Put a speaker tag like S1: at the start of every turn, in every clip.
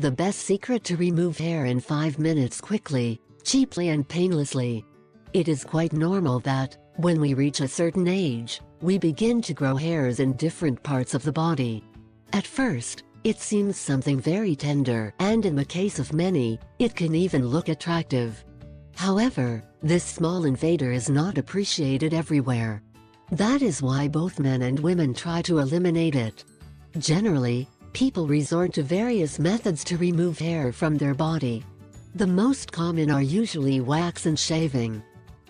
S1: The best secret to remove hair in 5 minutes quickly, cheaply and painlessly. It is quite normal that, when we reach a certain age, we begin to grow hairs in different parts of the body. At first, it seems something very tender, and in the case of many, it can even look attractive. However, this small invader is not appreciated everywhere. That is why both men and women try to eliminate it. Generally, people resort to various methods to remove hair from their body. The most common are usually wax and shaving.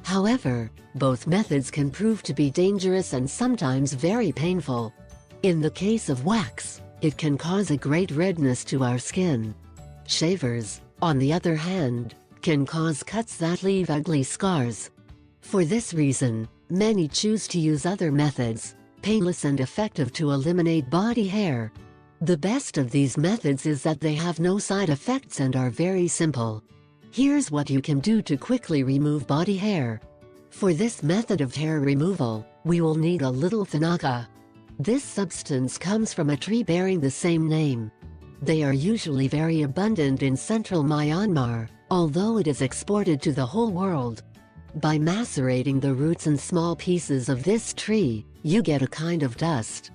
S1: However, both methods can prove to be dangerous and sometimes very painful. In the case of wax, it can cause a great redness to our skin. Shavers, on the other hand, can cause cuts that leave ugly scars. For this reason, many choose to use other methods, painless and effective to eliminate body hair. The best of these methods is that they have no side effects and are very simple. Here's what you can do to quickly remove body hair. For this method of hair removal, we will need a little thanaka. This substance comes from a tree bearing the same name. They are usually very abundant in central Myanmar, although it is exported to the whole world. By macerating the roots and small pieces of this tree, you get a kind of dust.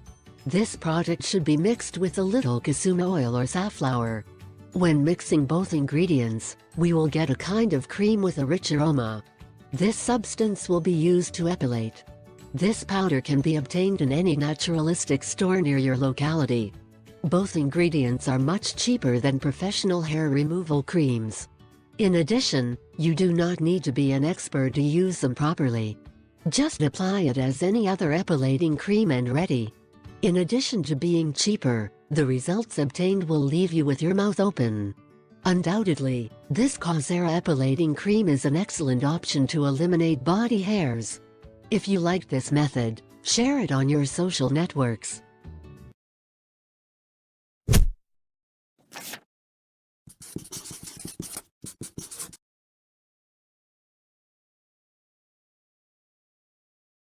S1: This product should be mixed with a little kusum oil or safflower. When mixing both ingredients, we will get a kind of cream with a rich aroma. This substance will be used to epilate. This powder can be obtained in any naturalistic store near your locality. Both ingredients are much cheaper than professional hair removal creams. In addition, you do not need to be an expert to use them properly. Just apply it as any other epilating cream and ready. In addition to being cheaper, the results obtained will leave you with your mouth open. Undoubtedly, this Causera epilating cream is an excellent option to eliminate body hairs. If you liked this method, share it on your social networks.